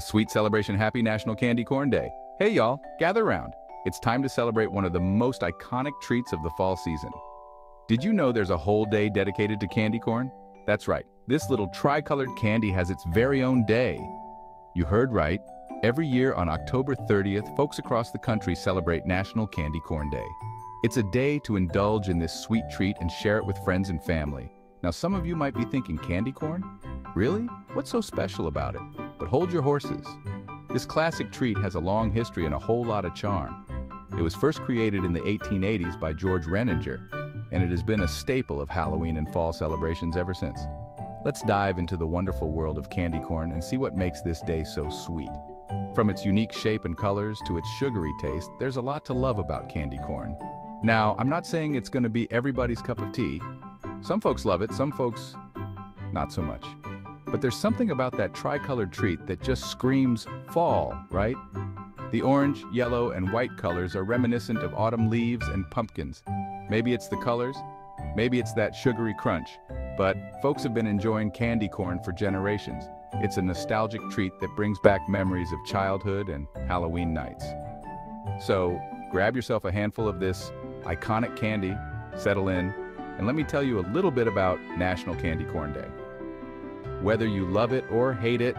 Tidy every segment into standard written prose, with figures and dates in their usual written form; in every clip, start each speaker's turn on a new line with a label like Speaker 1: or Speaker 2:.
Speaker 1: Sweet celebration, happy National Candy Corn Day. Hey y'all, gather round. It's time to celebrate one of the most iconic treats of the fall season. Did you know there's a whole day dedicated to candy corn? That's right, this little tri-colored candy has its very own day. You heard right. Every year on October 30th, folks across the country celebrate National Candy Corn Day. It's a day to indulge in this sweet treat and share it with friends and family. Now some of you might be thinking, candy corn? Really? What's so special about it? But hold your horses. This classic treat has a long history and a whole lot of charm. It was first created in the 1880s by George Renninger, and it has been a staple of Halloween and fall celebrations ever since. Let's dive into the wonderful world of candy corn and see what makes this day so sweet. From its unique shape and colors to its sugary taste, there's a lot to love about candy corn. Now, I'm not saying it's going to be everybody's cup of tea. Some folks love it, some folks not so much. But there's something about that tri-colored treat that just screams fall, right? The orange, yellow, and white colors are reminiscent of autumn leaves and pumpkins. Maybe it's the colors, maybe it's that sugary crunch, but folks have been enjoying candy corn for generations. It's a nostalgic treat that brings back memories of childhood and Halloween nights. So, grab yourself a handful of this iconic candy, settle in, and let me tell you a little bit about National Candy Corn Day. Whether you love it or hate it,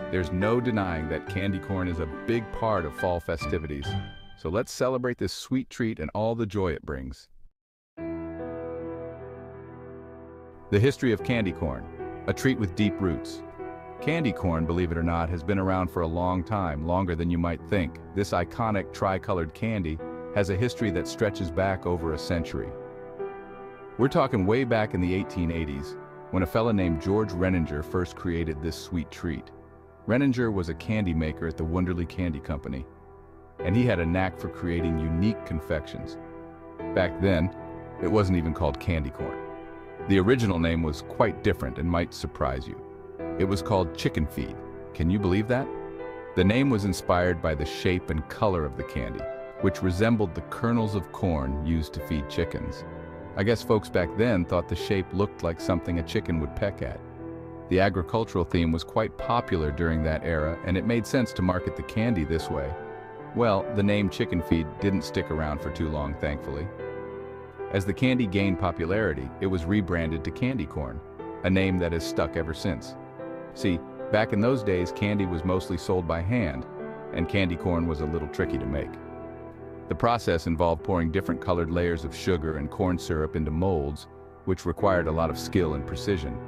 Speaker 1: there's no denying that candy corn is a big part of fall festivities. So let's celebrate this sweet treat and all the joy it brings. The history of candy corn, a treat with deep roots. Candy corn, believe it or not, has been around for a long time, longer than you might think. This iconic tri-colored candy has a history that stretches back over a century. We're talking way back in the 1880s, when a fella named George Renninger first created this sweet treat. Renninger was a candy maker at the Wonderly Candy Company, and he had a knack for creating unique confections. Back then, it wasn't even called candy corn. The original name was quite different and might surprise you. It was called chicken feed. Can you believe that? The name was inspired by the shape and color of the candy, which resembled the kernels of corn used to feed chickens. I guess folks back then thought the shape looked like something a chicken would peck at. The agricultural theme was quite popular during that era, and it made sense to market the candy this way. Well, the name chicken feed didn't stick around for too long, thankfully. As the candy gained popularity, it was rebranded to candy corn, a name that has stuck ever since. See, back in those days, candy was mostly sold by hand, and candy corn was a little tricky to make. The process involved pouring different colored layers of sugar and corn syrup into molds, which required a lot of skill and precision.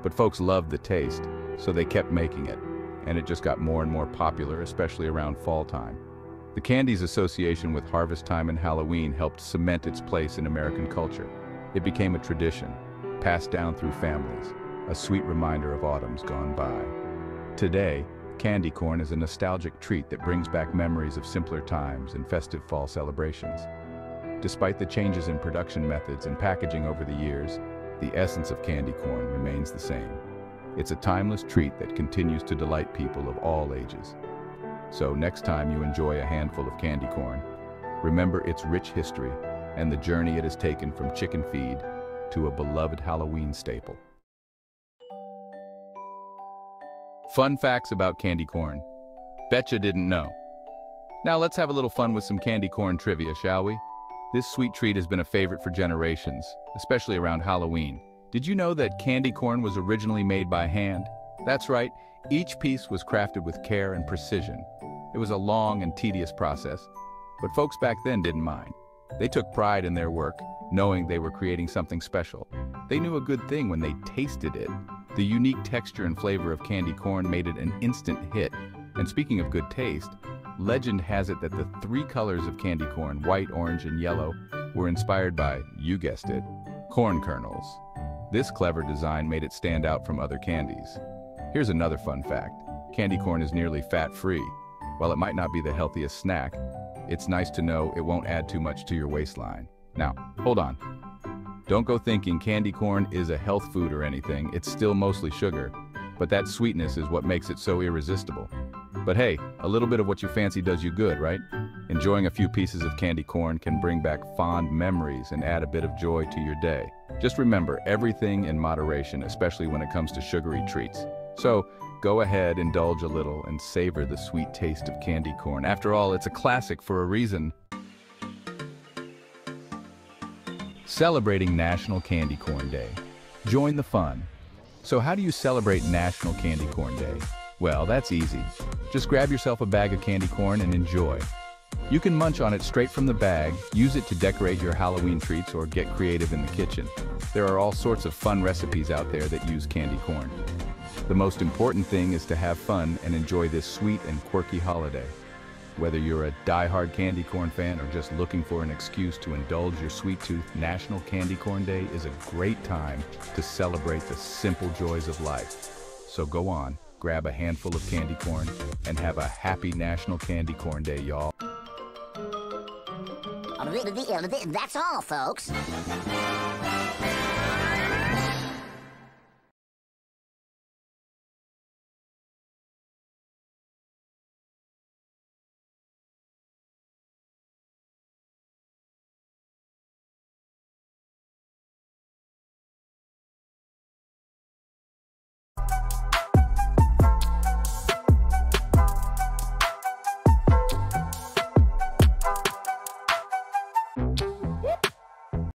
Speaker 1: But folks loved the taste, so they kept making it, and it just got more and more popular, especially around fall time. The candy's association with harvest time and Halloween helped cement its place in American culture. It became a tradition, passed down through families, a sweet reminder of autumns gone by. Today, candy corn is a nostalgic treat that brings back memories of simpler times and festive fall celebrations. Despite the changes in production methods and packaging over the years, the essence of candy corn remains the same. It's a timeless treat that continues to delight people of all ages. So next time you enjoy a handful of candy corn, remember its rich history and the journey it has taken from chicken feed to a beloved Halloween staple. Fun facts about candy corn. Betcha didn't know. Now let's have a little fun with some candy corn trivia, shall we? This sweet treat has been a favorite for generations, especially around Halloween. Did you know that candy corn was originally made by hand? That's right, each piece was crafted with care and precision. It was a long and tedious process, but folks back then didn't mind. They took pride in their work, knowing they were creating something special. They knew a good thing when they tasted it. The unique texture and flavor of candy corn made it an instant hit. And speaking of good taste, legend has it that the three colors of candy corn, white, orange, and yellow, were inspired by, you guessed it, corn kernels. This clever design made it stand out from other candies. Here's another fun fact. Candy corn is nearly fat-free. While it might not be the healthiest snack, it's nice to know it won't add too much to your waistline. Now, hold on. Don't go thinking candy corn is a health food or anything. It's still mostly sugar, but that sweetness is what makes it so irresistible. But hey, a little bit of what you fancy does you good, right? Enjoying a few pieces of candy corn can bring back fond memories and add a bit of joy to your day. Just remember, everything in moderation, especially when it comes to sugary treats. So, Go ahead, indulge a little, and savor the sweet taste of candy corn. After all, it's a classic for a reason. Celebrating National Candy Corn Day. Join the fun. So how do you celebrate National Candy Corn Day? Well, that's easy. Just grab yourself a bag of candy corn and enjoy. You can munch on it straight from the bag, use it to decorate your Halloween treats, or get creative in the kitchen. There are all sorts of fun recipes out there that use candy corn. The most important thing is to have fun and enjoy this sweet and quirky holiday. Whether you're a die-hard candy corn fan or just looking for an excuse to indulge your sweet tooth, National Candy Corn Day is a great time to celebrate the simple joys of life. So go on, grab a handful of candy corn, and have a happy National Candy Corn Day, y'all.
Speaker 2: That's all, folks.